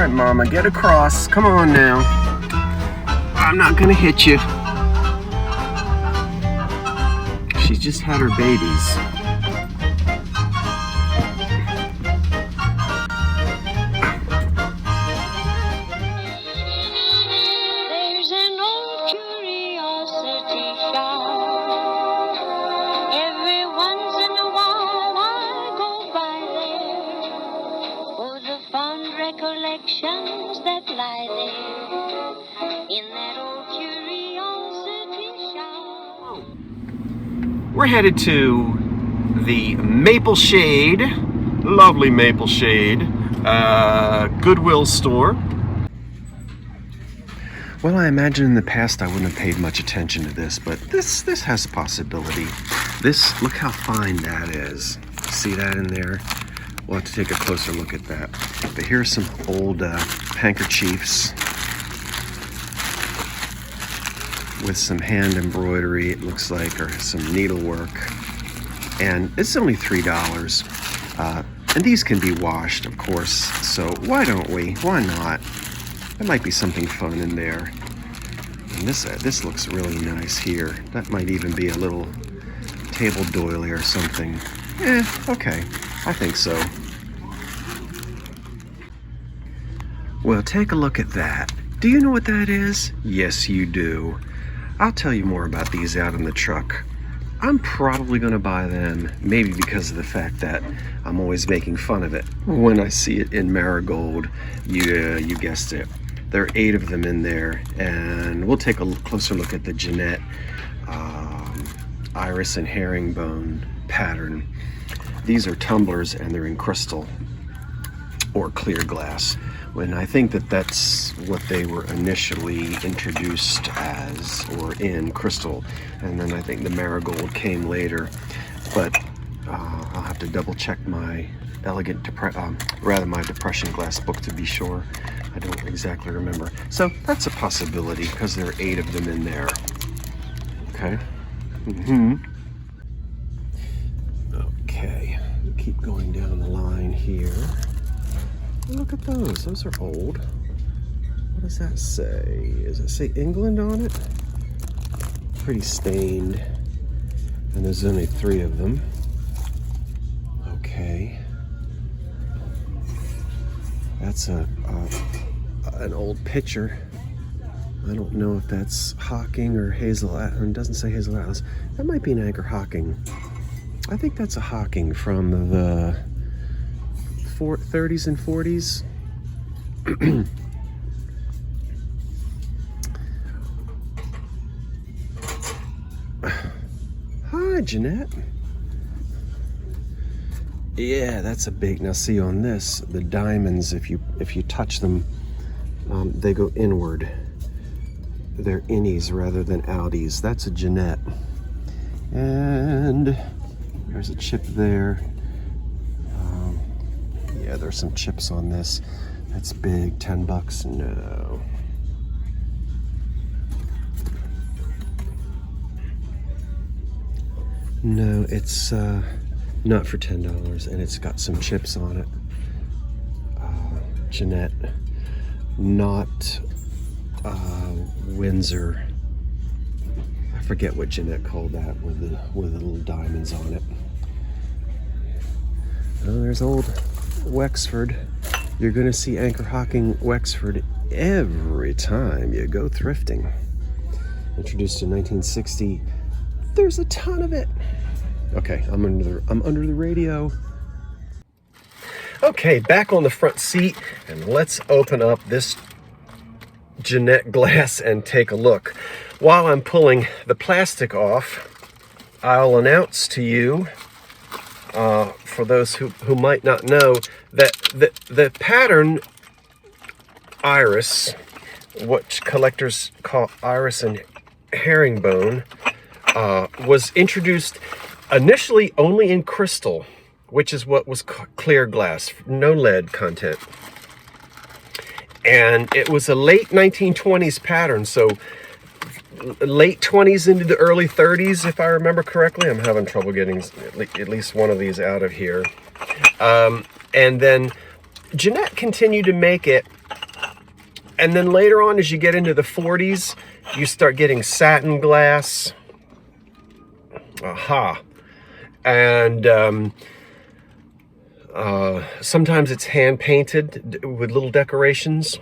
right, Mama, get across. Come on now. I'm not gonna hit you. She just had her babies. There's an old curiosity shop. Every once in a while I go by there for the fond recollections that lie there in that old curiosity shop. We're headed to the Maple Shade, lovely Maple Shade, Goodwill store. Well, I imagine in the past I wouldn't have paid much attention to this, but this has a possibility. Look how fine that is. See that in there? We'll have to take a closer look at that. But here's some old handkerchiefs with some hand embroidery, it looks like, or some needlework. And it's only $3. And these can be washed, of course, so why don't we? Why not? There might be something fun in there. And this looks really nice here. That might even be a little table doily or something. Okay, I think so. Well, take a look at that. Do you know what that is? Yes, you do. I'll tell you more about these out in the truck. I'm probably going to buy them, maybe because of the fact that I'm always making fun of it when I see it in marigold. Yeah, you guessed it. There are 8 of them in there, and we'll take a closer look at the Jeanette iris and herringbone pattern. These are tumblers, and they're in crystal or clear glass. When I think that's what they were initially introduced as, or in crystal, and then I think the marigold came later. But I'll have to double check my my depression glass book to be sure. I don't exactly remember. So that's a possibility because there are 8 of them in there. Okay. Okay. Keep going down the line here. Look at those. Those are old. What does that say? Does it say England on it? Pretty stained. And there's only 3 of them. Okay. That's an old picture. I don't know if that's Hocking or Hazel. It doesn't say Hazel Atlas. That might be an Anchor Hocking. I think that's a Hocking from the 30s and 40s. Hi, Jeanette. Yeah, that's a big. Now, see on this, the diamonds. If you touch them, they go inward. They're innies rather than outies. That's a Jeanette. And there's a chip there. Yeah, there's some chips on this. That's big. $10. No. No, it's not for $10, and it's got some chips on it. Jeanette, not Windsor. I forget what Jeanette called that with the little diamonds on it. Oh, there's old Wexford. You're going to see Anchor Hocking Wexford every time you go thrifting. Introduced in 1960. There's a ton of it. Okay, I'm under the radio. Okay, back on the front seat, and let's open up this Jeanette glass and take a look. While I'm pulling the plastic off, I'll announce to you, for those who might not know, that the pattern iris, what collectors call iris and herringbone, was introduced initially only in crystal, which is what was clear glass, no lead content. And it was a late 1920s pattern, so late 20s into the early 30s, if I remember correctly. I'm having trouble getting at least one of these out of here. And then Jeanette continued to make it And then later on, as you get into the 40s, you start getting satin glass. Aha. And sometimes it's hand painted with little decorations.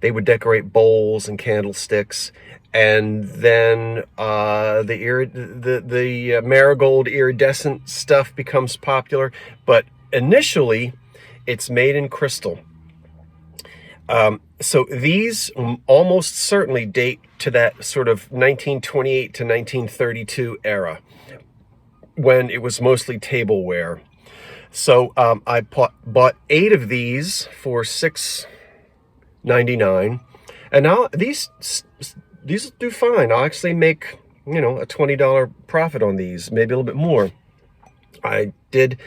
They would decorate bowls and candlesticks, and then the marigold iridescent stuff becomes popular. But initially, it's made in crystal. So these almost certainly date to that sort of 1928 to 1932 era, when it was mostly tableware. So I bought 8 of these for $6.99, and now these do fine. I'll actually make, a $20 profit on these, maybe a little bit more. I did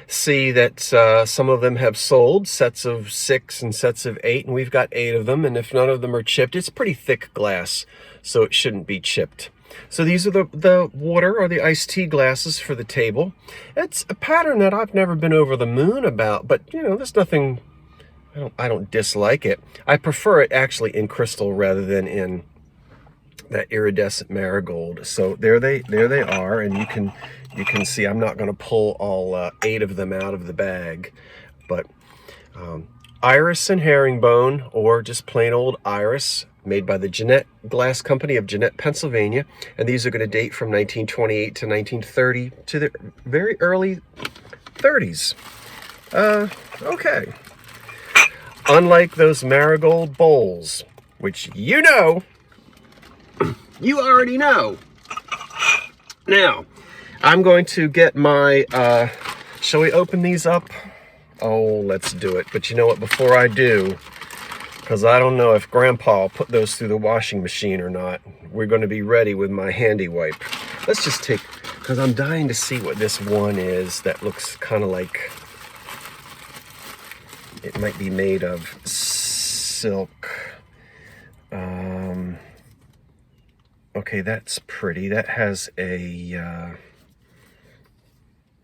see that some of them have sold sets of 6 and sets of 8, and we've got 8 of them. And if none of them are chipped, it's pretty thick glass, so it shouldn't be chipped. So these are the water or the iced tea glasses for the table. It's a pattern that I've never been over the moon about, but there's nothing. I don't dislike it. I prefer it actually in crystal rather than in that iridescent marigold. So there they are, and you can see I'm not going to pull all 8 of them out of the bag, but iris and herringbone, or just plain old iris, made by the Jeanette Glass Company of Jeanette, Pennsylvania, and these are going to date from 1928 to 1930 to the very early 30s. Okay. Unlike those marigold bowls, which you already know. Now, I'm going to get my, shall we open these up? Oh, let's do it. But you know what, before I do, because I don't know if Grandpa put those through the washing machine or not, we're going to be ready with my handy wipe. Let's just take, because I'm dying to see what this one is that looks kind of like it might be made of silk. Okay, that's pretty. That has a...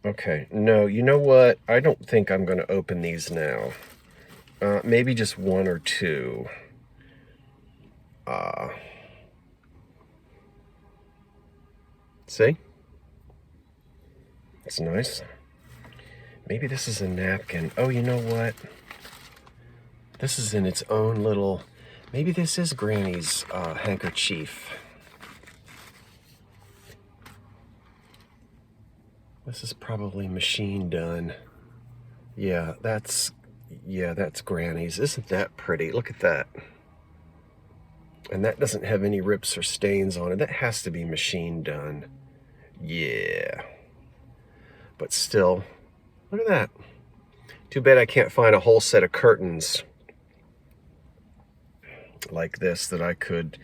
Okay, no, you know what? I don't think I'm going to open these now. Maybe just 1 or 2. See? It's nice. Maybe this is a napkin. Oh, you know what? This is in its own little... Maybe this is Granny's handkerchief. This is probably machine done. Yeah, that's Granny's. Isn't that pretty? Look at that. And that doesn't have any rips or stains on it. That has to be machine done. Yeah. But still, look at that. Too bad I can't find a whole set of curtains like this that I could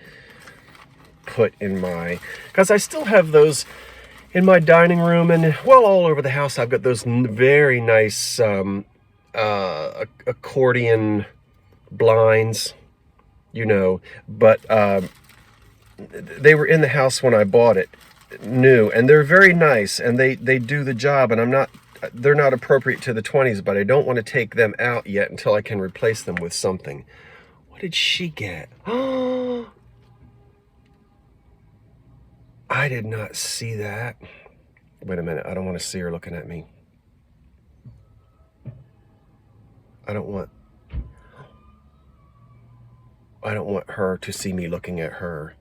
put in my... Because I still have those in my dining room and, well, all over the house. I've got those very nice accordion blinds, but they were in the house when I bought it new, and they're very nice, and they do the job, and they're not appropriate to the 20s, but I don't want to take them out yet until I can replace them with something. What did she get? Oh, I did not see that. Wait a minute. I don't want to see her looking at me. I don't want her to see me looking at her.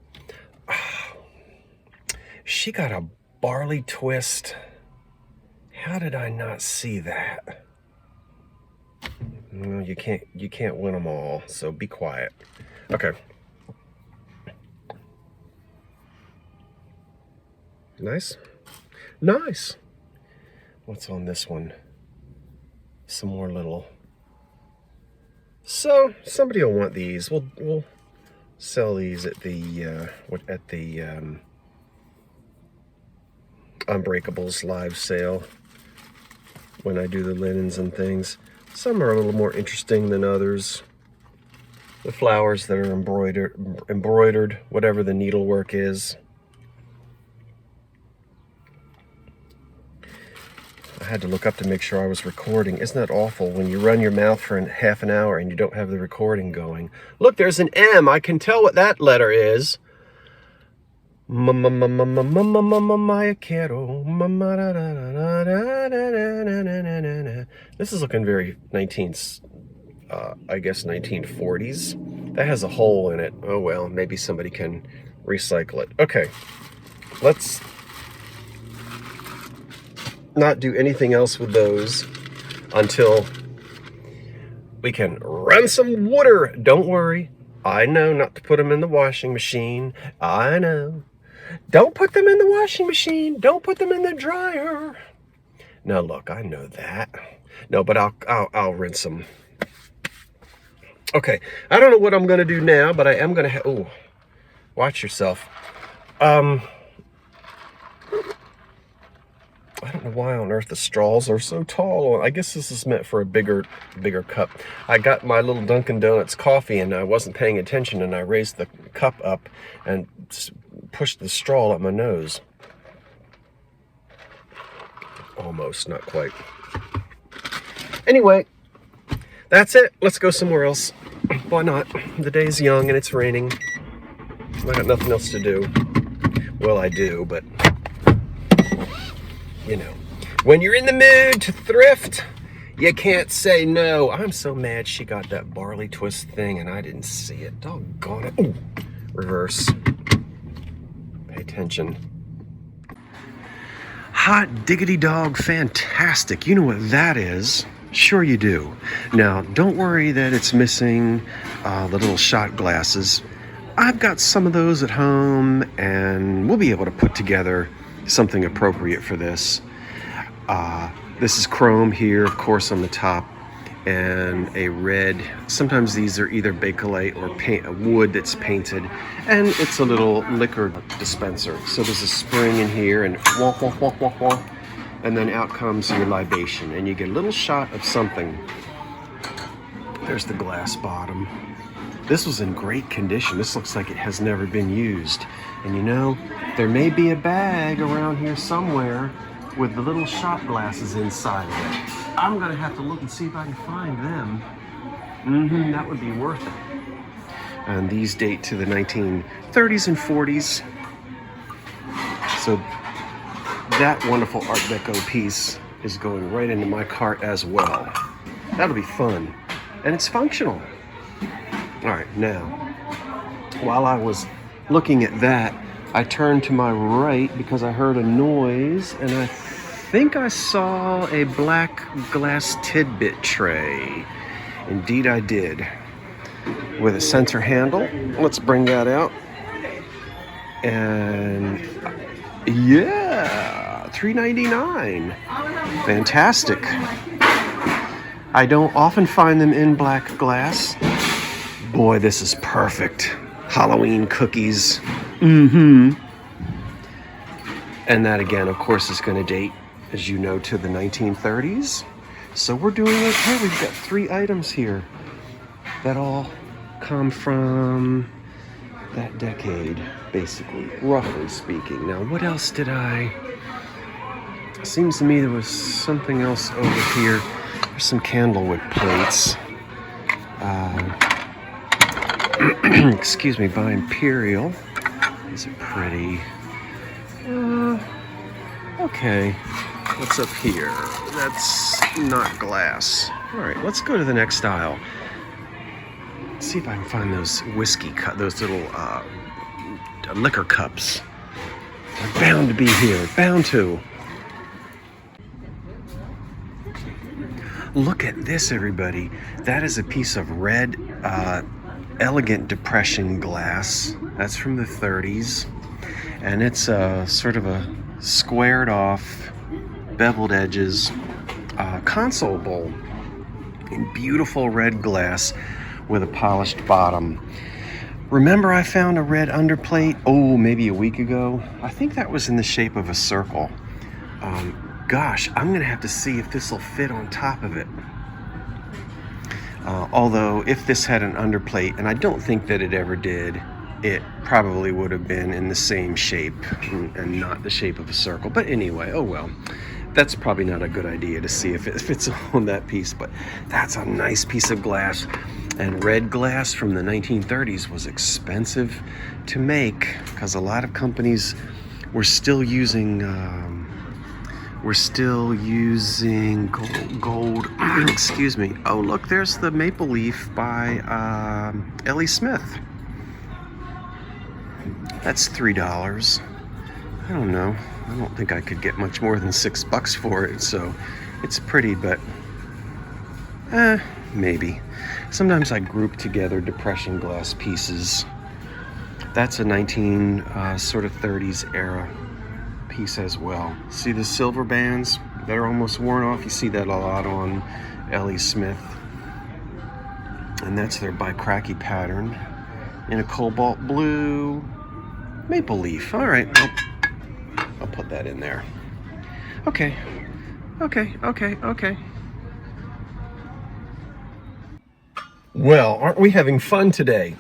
Oh, she got a barley twist. How did I not see that? No, you can't win them all, so be quiet. Okay. Nice. Nice. What's on this one? Some more little... So, somebody will want these. We'll sell these at the Unbreakables live sale when I do the linens and things. Some are a little more interesting than others. The flowers that are embroidered, whatever the needlework is. I had to look up to make sure I was recording. Isn't that awful when you run your mouth for half an hour and you don't have the recording going? Look, there's an M. I can tell what that letter is. Maya quiero. This is looking very 1940s. That has a hole in it. Oh well, maybe somebody can recycle it. Okay, let's not do anything else with those until we can run some water. Don't worry. I know not to put them in the washing machine. I know. Don't put them in the washing machine. Don't put them in the dryer. Now look, I know that. No, but I'll rinse them. Okay, I don't know what I'm gonna do now, but I am gonna oh, watch yourself. I don't know why on earth the straws are so tall. I guess this is meant for a bigger cup. I got my little Dunkin' Donuts coffee and I wasn't paying attention, and I raised the cup up and pushed the straw up my nose. Almost, not quite. Anyway, that's it. Let's go somewhere else. Why not? The day's young and it's raining. I got nothing else to do. Well, I do, but you know, when you're in the mood to thrift, you can't say no. I'm so mad she got that barley twist thing and I didn't see it. Doggone it. Ooh, reverse. Pay attention. Hot diggity dog fantastic. You know what that is? Sure you do. Now, don't worry that it's missing the little shot glasses. I've got some of those at home and we'll be able to put together something appropriate for this. This is chrome here, of course, on the top, and a red. Sometimes these are either bakelite or wood that's painted, and it's a little liquor dispenser. So there's a spring in here, and wonk, wonk, wonk, wonk, wonk, and then out comes your libation, and you get a little shot of something. There's the glass bottom. This was in great condition. This looks like it has never been used. And you know, there may be a bag around here somewhere with the little shot glasses inside of it. I'm gonna have to look and see if I can find them. That would be worth it. And these date to the 1930s and 40s. So that wonderful Art Deco piece is going right into my cart as well. That'll be fun. And it's functional. All right, now, while I was looking at that, I turned to my right because I heard a noise, and I think I saw a black glass tidbit tray. Indeed I did. With a center handle. Let's bring that out. And yeah, $3.99. Fantastic. I don't often find them in black glass. Boy, this is perfect. Halloween cookies. And that again, of course, is going to date, as you know, to the 1930s. So we're doing okay. We've got 3 items here that all come from that decade, basically, roughly speaking. Now, what else did I... Seems to me there was something else over here. There's some candlewood plates. Excuse me, by Imperial. These are pretty. Okay. What's up here? That's not glass. All right, let's go to the next aisle. See if I can find those whiskey those little liquor cups. They're bound to be here. Bound to. Look at this, everybody. That is a piece of red, elegant depression glass. That's from the 30s. And it's sort of a squared off, beveled edges console bowl in beautiful red glass with a polished bottom. Remember I found a red underplate, maybe a week ago? I think that was in the shape of a circle. Gosh, I'm gonna have to see if this will fit on top of it. Although if this had an underplate, and I don't think that it ever did, it probably would have been in the same shape and not the shape of a circle. But anyway, oh well. that's probably not a good idea to see if it fits on that piece, but that's a nice piece of glass. And red glass from the 1930s was expensive to make because a lot of companies were still using gold. Excuse me. Oh, look, there's the maple leaf by Ellie Smith. That's $3. I don't know. I don't think I could get much more than $6 for it. So it's pretty, but maybe. Sometimes I group together depression glass pieces. That's a 30s era piece as well. See the silver bands that are almost worn off? You see that a lot on Ellie Smith. And that's their bicracky pattern in a cobalt blue maple leaf. All right, I'll put that in there. Okay. Well, aren't we having fun today?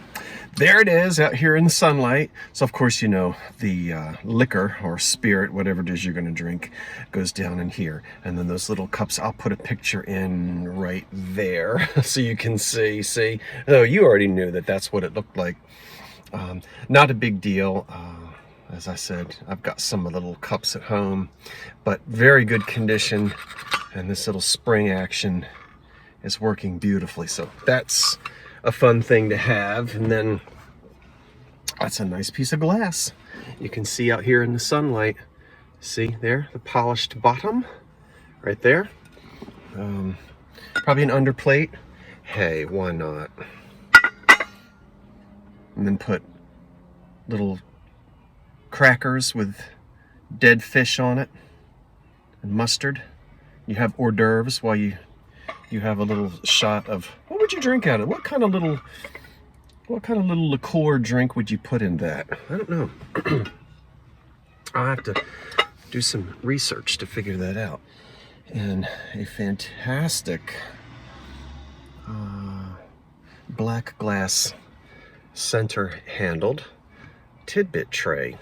There it is out here in the sunlight. So of course, you know, the liquor or spirit, whatever it is you're gonna drink, goes down in here. And then those little cups, I'll put a picture in right there so you can see. Oh, you already knew that that's what it looked like. Not a big deal. As I said, I've got some of the little cups at home, but very good condition. And this little spring action is working beautifully. So that's a fun thing to have. And then that's a nice piece of glass. You can see out here in the sunlight. See there, the polished bottom right there. Probably an underplate. Hey, why not? And then put little crackers with dead fish on it and mustard. You have hors d'oeuvres while you have a little shot of, what would you drink out of? What kind of little liqueur drink would you put in that? I don't know. I'll have to do some research to figure that out. And a fantastic black glass center handled tidbit tray.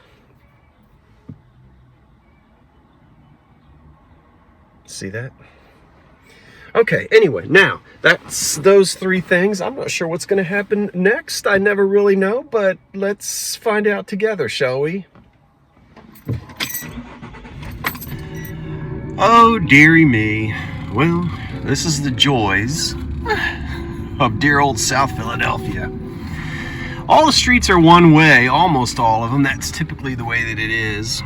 See that? Okay, anyway, now that's those three things. I'm not sure what's going to happen next. I never really know, but let's find out together, shall we? Oh, dearie me. Well, this is the joys of dear old South Philadelphia. All the streets are one way, almost all of them. That's typically the way that it is.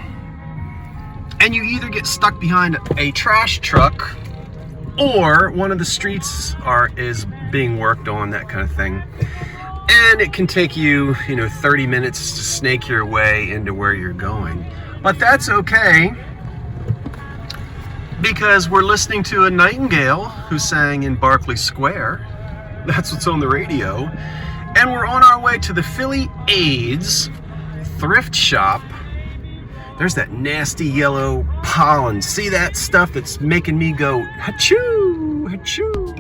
And you either get stuck behind a trash truck or one of the streets is being worked on, that kind of thing. And it can take you, 30 minutes to snake your way into where you're going. But that's okay, because we're listening to a nightingale who sang in Berkeley Square. That's what's on the radio. And we're on our way to the Philly AIDS thrift shop. There's that nasty yellow pollen. See that stuff that's making me go, hachoo, hachoo.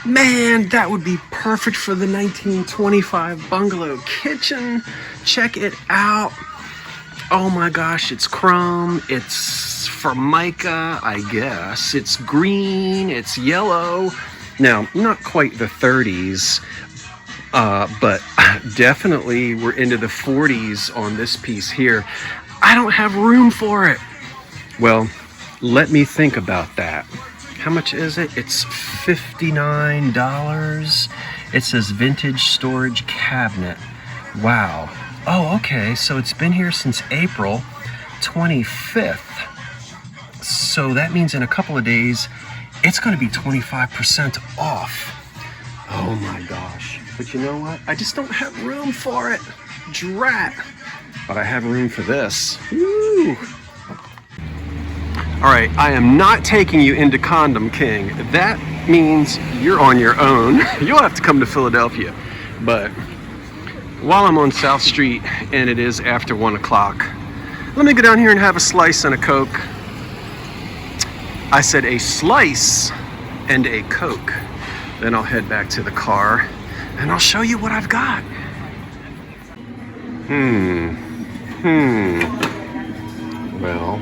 Man, that would be perfect for the 1925 bungalow kitchen. Check it out. Oh my gosh, it's chrome, it's formica, I guess. It's green, it's yellow. Now, not quite the 30s, but definitely we're into the 40s on this piece here. I don't have room for it. Well, let me think about that. How much is it? It's $59. It says vintage storage cabinet. Wow. Oh, okay, so it's been here since April 25th. So that means in a couple of days, it's gonna be 25% off. Oh my gosh. But you know what? I just don't have room for it. Drat. But I have room for this. Woo! All right, I am not taking you into Condom King. That means you're on your own. You'll have to come to Philadelphia. But while I'm on South Street and it is after 1 o'clock, let me go down here and have a slice and a Coke. I said a slice and a Coke. Then I'll head back to the car and I'll show you what I've got. Well,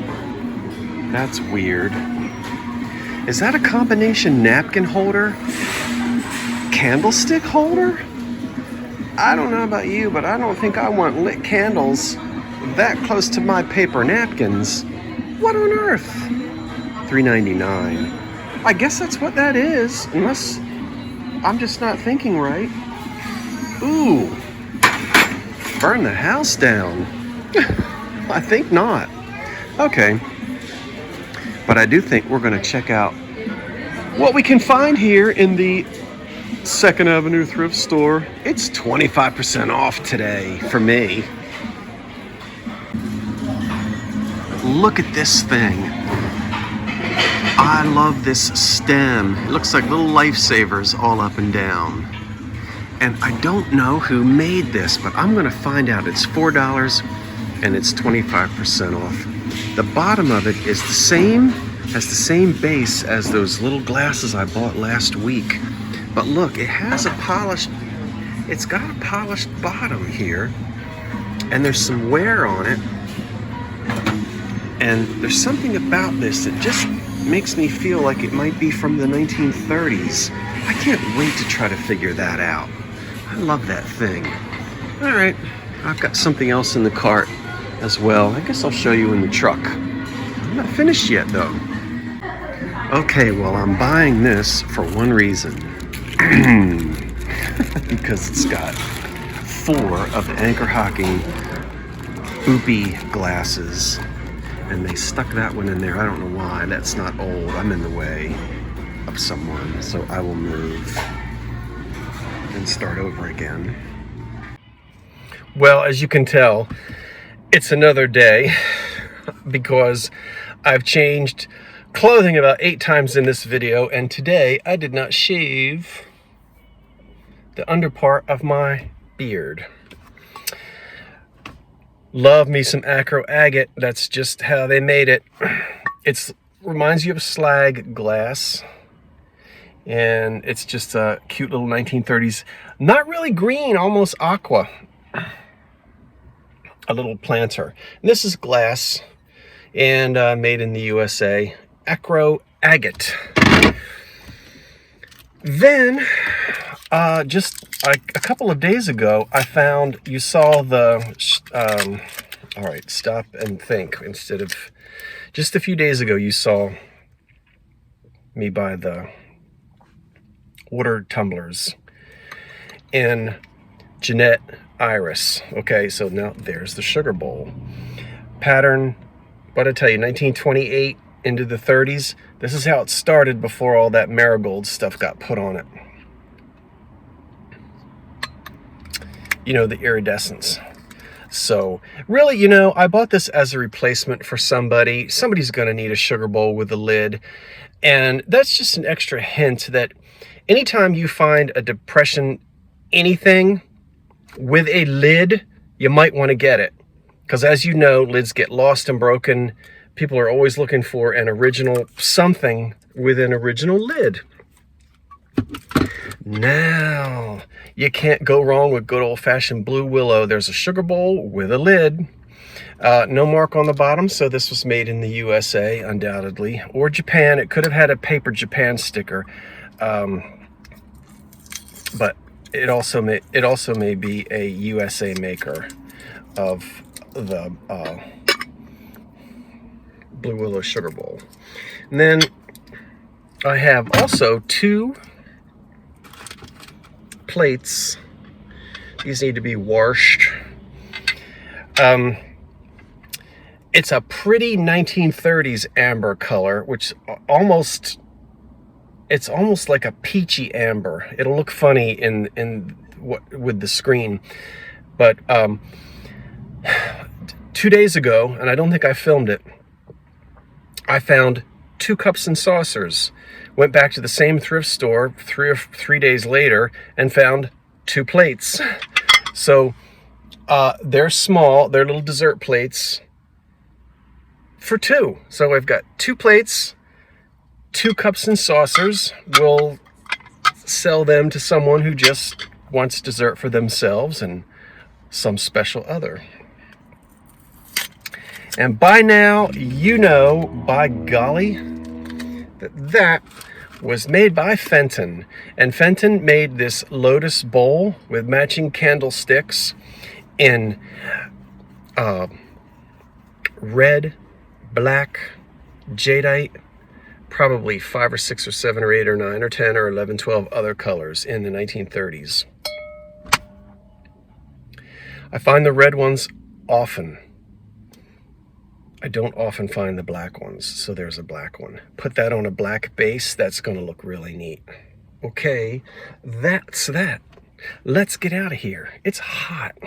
that's weird. Is that a combination napkin holder? Candlestick holder? I don't know about you, but I don't think I want lit candles that close to my paper napkins. What on earth? $3.99. I guess that's what that is, unless I'm just not thinking right. Ooh, burn the house down. I think not. Okay. But I do think we're gonna check out what we can find here in the 2nd Avenue Thrift Store. It's 25% off today for me. Look at this thing. I love this stem. It looks like little lifesavers all up and down. And I don't know who made this, but I'm gonna find out. It's $4 and it's 25% off. The bottom of it is the same, has the same base as those little glasses I bought last week. But look, it has a polished, it's got a polished bottom here, and there's some wear on it. And there's something about this that just makes me feel like it might be from the 1930s. I can't wait to try to figure that out. I love that thing. All right, I've got something else in the cart as well. I guess I'll show you in the truck. I'm not finished yet though. Okay, well, I'm buying this for one reason. Because it's got 4 of the Anchor Hocking Boopy glasses. And they stuck that one in there. I don't know why. That's not old. I'm in the way of someone. So I will move and start over again. Well, as you can tell, it's another day because I've changed clothing about 8 times in this video, and today I did not shave the under part of my beard. Love me some acro agate. That's just how they made it. It reminds you of slag glass, and it's just a cute little 1930s, not really green, almost aqua, a little planter. And this is glass and made in the USA. Acro agate. Then just a couple of days ago, I found, you saw the all right, stop and think. Instead of just a few days ago, you saw me buy the water tumblers in Jeanette Iris. Okay, so now there's the sugar bowl pattern. What I tell you, 1928 into the 30s. This is how it started before all that marigold stuff got put on it. You know, the iridescence. So really, you know, I bought this as a replacement for somebody. Somebody's going to need a sugar bowl with a lid. And that's just an extra hint that anytime you find a depression anything with a lid, you might want to get it. Because as you know, lids get lost and broken. People are always looking for an original something with an original lid. Now, you can't go wrong with good old-fashioned Blue Willow. There's a sugar bowl with a lid. No mark on the bottom, so this was made in the USA, undoubtedly. Or Japan. It could have had a paper Japan sticker. But it also may be a USA maker of the Blue Willow sugar bowl. And then I have also 2 plates. These need to be washed. It's a pretty 1930s amber color, which it's almost like a peachy amber. It'll look funny with the screen, but 2 days ago, and I don't think I filmed it, I found 2 cups and saucers. Went back to the same thrift store 3 days later and found 2 plates. So they're small, they're little dessert plates for 2. So I've got 2 plates, 2 cups and saucers. We'll sell them to someone who just wants dessert for themselves and some special other. And by now, you know, by golly, that was made by Fenton. And Fenton made this lotus bowl with matching candlesticks in red, black, jadeite, probably 5 or 6 or 7 or 8 or 9 or 10 or 11, 12 other colors in the 1930s. I find the red ones often. I don't often find the black ones, so there's a black one. Put that on a black base, that's gonna look really neat. Okay, that's that. Let's get out of here. It's hot.